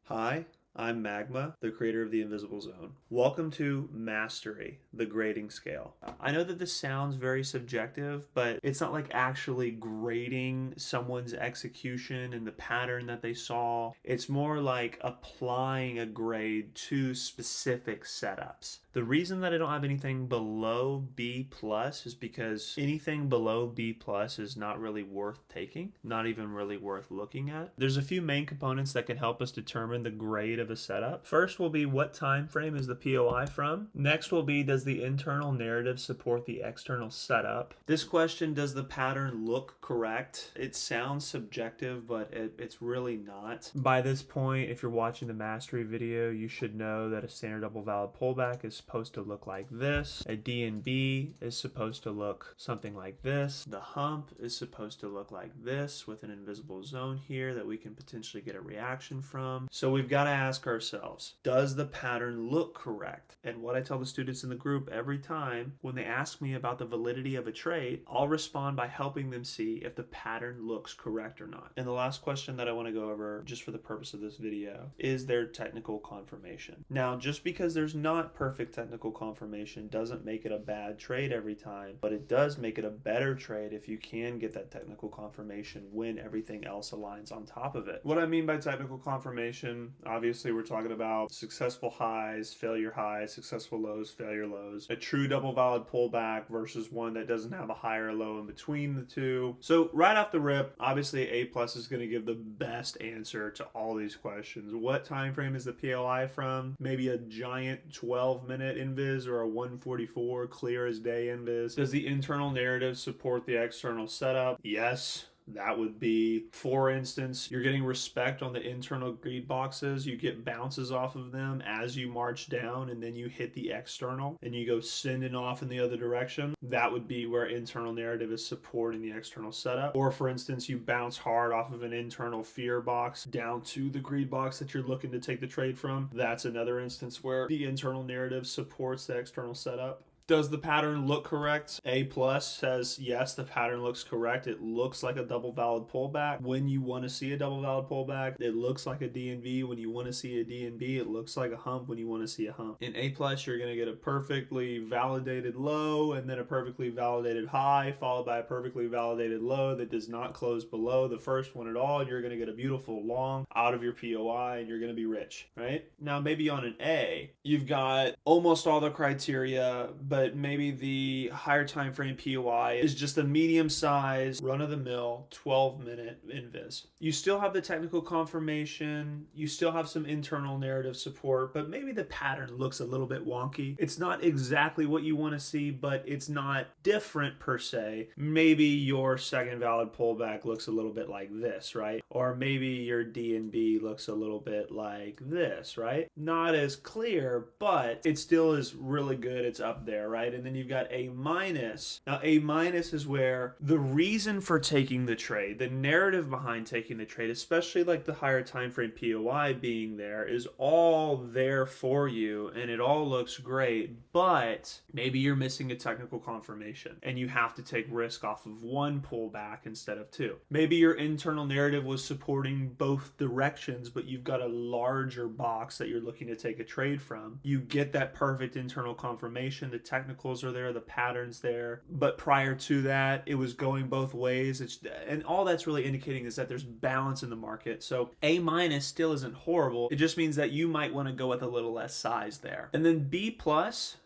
Hi, I'm Magma, the creator of the Invisible Zone. Welcome to Mastery, the grading scale. I know that this sounds very subjective, but it's not like actually grading someone's execution and the pattern that they saw. It's more like applying a grade to specific setups. The reason that I don't have anything below B plus is because anything below B plus is not really worth taking, not even really worth looking at. There's a few main components that can help us determine the grade of a setup. First will be what time frame is the POI from. Next will be, does the internal narrative support the external setup? This question, does the pattern look correct? It sounds subjective, but it's really not. By this point, if you're watching the mastery video, you should know that a standard double valid pullback is supposed to look like this. A DNB is supposed to look something like this. The hump is supposed to look like this with an invisible zone here that we can potentially get a reaction from. So we've got to ask ourselves, does the pattern look correct? And what I tell the students in the group every time when they ask me about the validity of a trade, I'll respond by helping them see if the pattern looks correct or not. And the last question that I want to go over, just for the purpose of this video, is there technical confirmation? Now, just because there's not perfect technical confirmation doesn't make it a bad trade every time, but it does make it a better trade if you can get that technical confirmation when everything else aligns on top of it. What I mean by technical confirmation, obviously we're talking about successful highs, failure, successful lows, failure lows, a true double valid pullback versus one that doesn't have a high or low in between the two. So right off the rip, obviously A plus is going to give the best answer to all these questions. What time frame is the POI from? Maybe a giant 12-minute invis or a 144 clear as day invis. Does the internal narrative support the external setup? Yes. That would be, for instance, you're getting respect on the internal greed boxes. You get bounces off of them as you march down, and then you hit the external and you go sending off in the other direction. That would be where internal narrative is supporting the external setup. Or for instance, you bounce hard off of an internal fear box down to the greed box that you're looking to take the trade from. That's another instance where the internal narrative supports the external setup. Does the pattern look correct? A plus says yes, the pattern looks correct. It looks like a double valid pullback when you want to see a double valid pullback. It looks like a DNV when you want to see a DNV. It looks like a hump when you want to see a hump. In A plus, you're going to get a perfectly validated low and then a perfectly validated high followed by a perfectly validated low that does not close below the first one at all. You're going to get a beautiful long out of your POI and you're going to be rich, right? Now, maybe on an A, you've got almost all the criteria, but maybe the higher time frame POI is just a medium size, run-of-the-mill 12-minute invis. You still have the technical confirmation, you still have some internal narrative support, but maybe the pattern looks a little bit wonky. It's not exactly what you want to see, but it's not different per se. Maybe your second valid pullback looks a little bit like this, right? Or maybe your DNB looks a little bit like this, right? Not as clear, but it still is really good. It's up there, right? And then you've got A minus. Now, A minus is where the reason for taking the trade, the narrative behind taking the trade, especially like the higher time frame POI being there, is all there for you and it all looks great, but maybe you're missing a technical confirmation and you have to take risk off of one pullback instead of two. Maybe your internal narrative was supporting both directions, but you've got a larger box that you're looking to take a trade from. You get that perfect internal confirmation, the technicals are there, the patterns there, but prior to that it was going both ways. And all that's really indicating is that there's balance in the market. So A minus still isn't horrible. It just means that you might want to go with a little less size there. And then B plus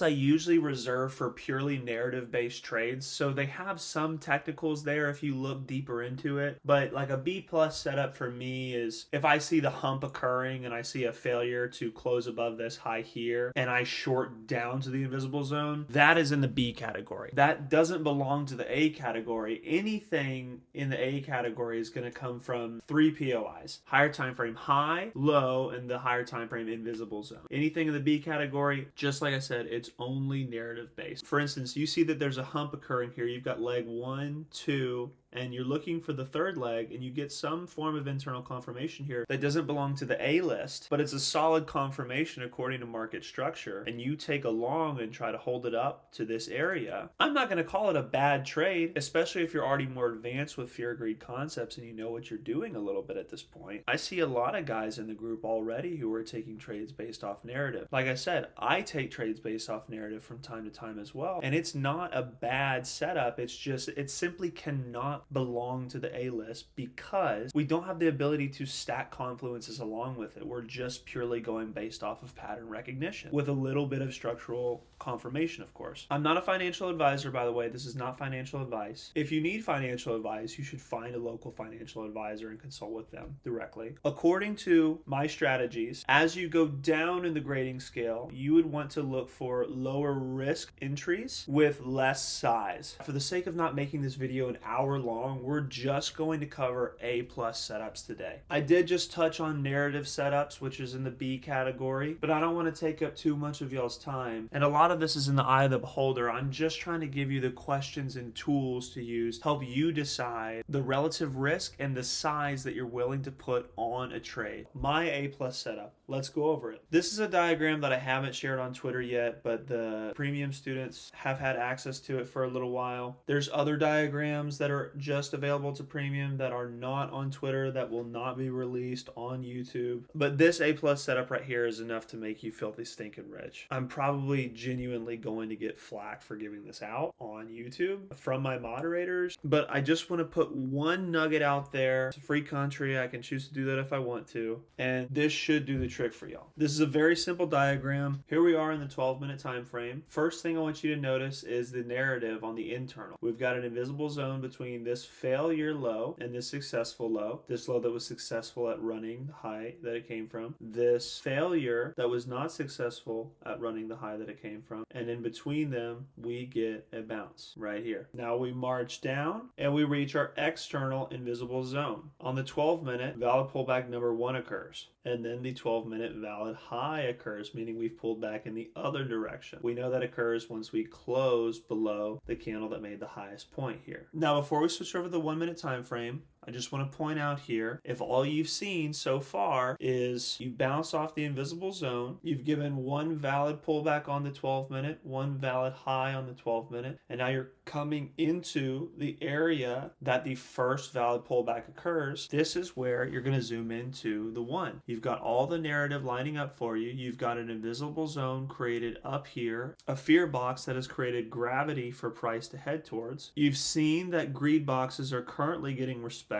I usually reserve for purely narrative based trades, so they have some technicals there if you look deeper into it, but like a B plus setup for me is if I see the hump occurring and I see a failure to close above this high here and I short down to the invisible zone, that is in the B category. That doesn't belong to the A category. Anything in the A category is going to come from three POIs: higher time frame high, low, and the higher time frame invisible zone. Anything in the B category, just like I said, it's only narrative based. For instance, you see that there's a hump occurring here. You've got leg 1, 2, and you're looking for the third leg, and you get some form of internal confirmation here that doesn't belong to the A list, but it's a solid confirmation according to market structure, and you take a long and try to hold it up to this area, I'm not going to call it a bad trade, especially if you're already more advanced with fear greed concepts and you know what you're doing a little bit at this point. I see a lot of guys in the group already who are taking trades based off narrative. Like I said, I take trades based off narrative from time to time as well, and it's not a bad setup. It's just, it simply cannot belong to the A list because we don't have the ability to stack confluences along with it. We're just purely going based off of pattern recognition with a little bit of structural confirmation, of course. I'm not a financial advisor, by the way. This is not financial advice. If you need financial advice, you should find a local financial advisor and consult with them directly. According to my strategies, as you go down in the grading scale, you would want to look for lower risk entries with less size. For the sake of not making this video an hour long, we're just going to cover A plus setups today. I did just touch on narrative setups, which is in the B category, but I don't want to take up too much of y'all's time. And a lot of this is in the eye of the beholder. I'm just trying to give you the questions and tools to use to help you decide the relative risk and the size that you're willing to put on a trade. My A plus setup. Let's go over it. This is a diagram that I haven't shared on Twitter yet, but the premium students have had access to it for a little while. There's other diagrams that are just available to premium that are not on Twitter, that will not be released on YouTube. But this A plus setup right here is enough to make you filthy stinking rich. I'm probably genuinely going to get flack for giving this out on YouTube from my moderators, but I just want to put one nugget out there. It's a free country. I can choose to do that if I want to, and this should do the trick for y'all. This is a very simple diagram. Here we are in the 12-minute time frame. First thing I want you to notice is the narrative on the internal. We've got an invisible zone between this failure low and this successful low. This low that was successful at running the high that it came from. This failure that was not successful at running the high that it came from. And in between them, we get a bounce right here. Now we march down and we reach our external invisible zone. On the 12-minute, valid pullback number 1 occurs. And then the 12-minute valid high occurs, meaning we've pulled back in the other direction. We know that occurs once we close below the candle that made the highest point here. Now, before we switch over to the 1-minute time frame, I just want to point out here, if all you've seen so far is you bounce off the invisible zone, you've given one valid pullback on the 12-minute, one valid high on the 12-minute, and now you're coming into the area that the first valid pullback occurs, this is where you're going to zoom into the 1. You've got all the narrative lining up for you. You've got an invisible zone created up here, a fear box that has created gravity for price to head towards. You've seen that greed boxes are currently getting respected.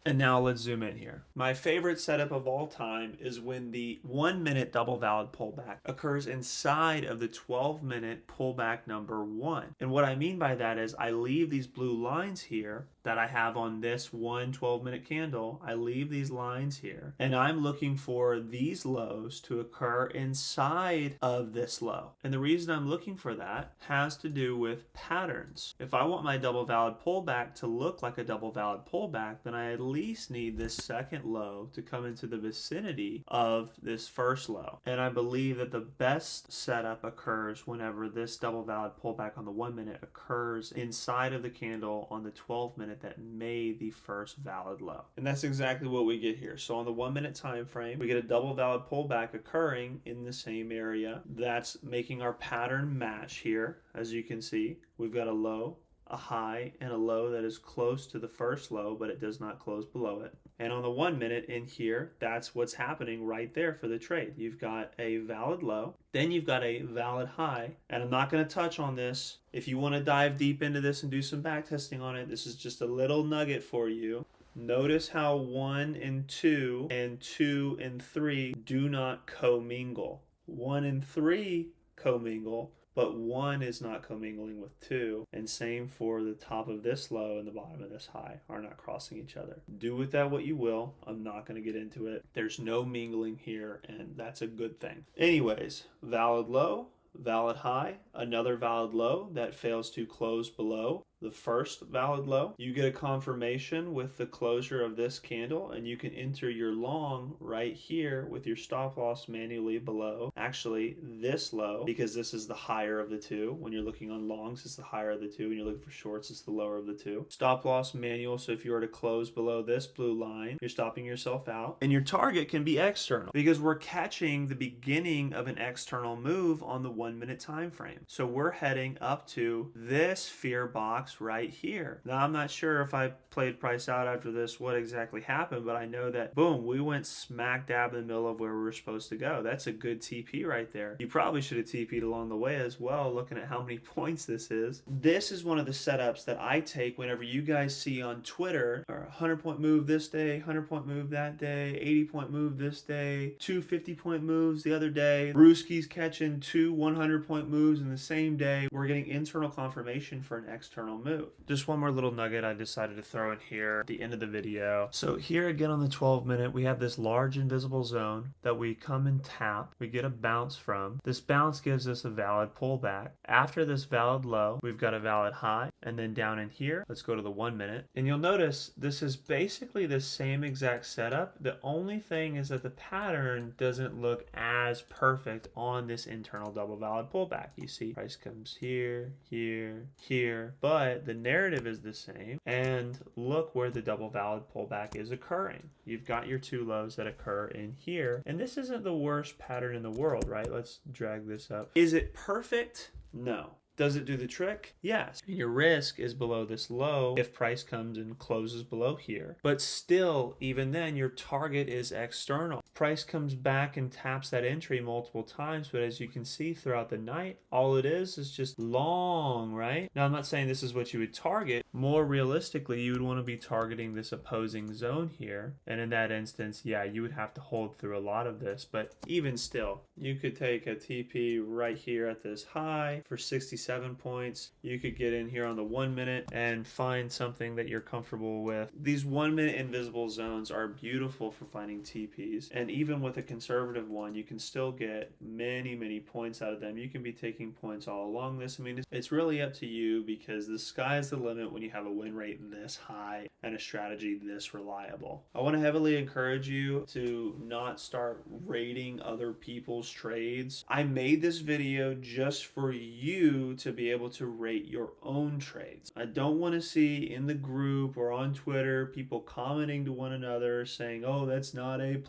And now let's zoom in here. My favorite setup of all time is when the 1-minute double valid pullback occurs inside of the 12-minute pullback number 1. And what I mean by that is I leave these blue lines here that I have on this 12-minute candle. I leave these lines here, and I'm looking for these lows to occur inside of this low. And the reason I'm looking for that has to do with patterns. If I want my double valid pullback to look like a double valid pullback, then I at least need this second low to come into the vicinity of this first low. And I believe that the best setup occurs whenever this double valid pullback on the 1-minute occurs inside of the candle on the 12-minute that made the first valid low. And that's exactly what we get here. So on the 1-minute time frame, we get a double valid pullback occurring in the same area. That's making our pattern match here. As you can see, we've got a low, a high, and a low that is close to the first low, but it does not close below it. And on the 1-minute in here, that's what's happening right there for the trade. You've got a valid low, then you've got a valid high, and I'm not going to touch on this. If you want to dive deep into this and do some back testing on it, this is just a little nugget for you. Notice how 1 and 2 and 2 and 3 do not commingle. 1 and 3 commingle, but 1 is not commingling with 2, and same for the top of this low and the bottom of this high are not crossing each other. Do with that what you will. I'm not going to get into it. There's no mingling here, and that's a good thing. Anyways, valid low, valid high, another valid low that fails to close below the first valid low. You get a confirmation with the closure of this candle, and you can enter your long right here with your stop loss manually below actually this low, because this is the higher of the two. When you're looking on longs, it's the higher of the two. When you're looking for shorts, it's the lower of the two. Stop loss manual, so if you were to close below this blue line, you're stopping yourself out. And your target can be external, because we're catching the beginning of an external move on the 1 minute time frame. So we're heading up to this fear box right here. Now, I'm not sure if I played price out after this what exactly happened, but I know that boom, we went smack dab in the middle of where we were supposed to go. That's a good TP right there. You probably should have TP'd along the way as well, looking at how many points this is. This is one of the setups that I take whenever you guys see on Twitter, or 100-point move this day, 100-point move that day, 80-point move this day, 2 50-point moves the other day. Brewski's catching 2 100-point moves in the same day. We're getting internal confirmation for an external move. Just one more little nugget I decided to throw in here at the end of the video. So here again on the 12 minute, we have this large invisible zone that we come and tap. We get a bounce from. This bounce gives us a valid pullback. After this valid low, we've got a valid high. And then down in here, let's go to the 1 minute. And you'll notice this is basically the same exact setup. The only thing is that the pattern doesn't look as perfect on this internal double valid pullback. You see price comes here, here, here, but the narrative is the same. And look where the double valid pullback is occurring. You've got your two lows that occur in here. And this isn't the worst pattern in the world, right? Let's drag this up. Is it perfect? No. Does it do the trick? Yes. Your risk is below this low if price comes and closes below here. But still, even then, your target is external. Price comes back and taps that entry multiple times, but as you can see throughout the night, all it is just long, right? Now, I'm not saying this is what you would target. More realistically, you would want to be targeting this opposing zone here. And in that instance, yeah, you would have to hold through a lot of this. But even still, you could take a TP right here at this high for 67 points. You could get in here on the 1 minute and find something that you're comfortable with. These 1 minute invisible zones are beautiful for finding TPs. And even with a conservative one, you can still get many, many points out of them. You can be taking points all along this. I mean, it's really up to you, because the sky is the limit when you have a win rate this high and a strategy this reliable. I want to heavily encourage you to not start rating other people's trades. I made this video just for you to be able to rate your own trades. I don't want to see in the group or on Twitter people commenting to one another saying, oh, that's not A+,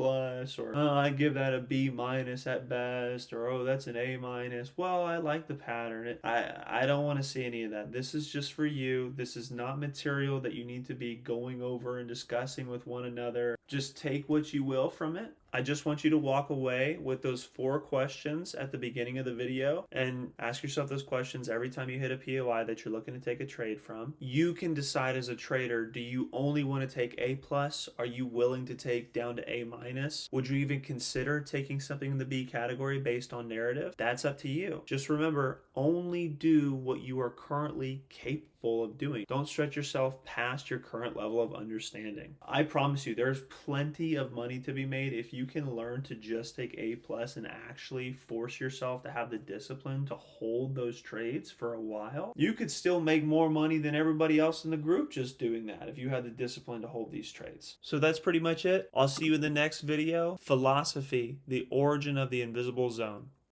or oh, I give that a B- at best, or oh, that's an A-. Well, I like the pattern. I don't want to see any of that. This is just for you. This is not material that you need to be going over and discussing with one another. Just take what you will from it. I just want you to walk away with those 4 questions at the beginning of the video and ask yourself those questions every time you hit a POI that you're looking to take a trade from. You can decide as a trader, do you only want to take A+? Are you willing to take down to A-? Would you even consider taking something in the B category based on narrative? That's up to you. Just remember, only do what you are currently capable of doing. Don't stretch yourself past your current level of understanding. I promise you, there's plenty of money to be made if you can learn to just take A+ and actually force yourself to have the discipline to hold those trades for a while. You could still make more money than everybody else in the group just doing that if you had the discipline to hold these trades. So that's pretty much it. I'll see you in the next video. Philosophy, the origin of the invisible zone.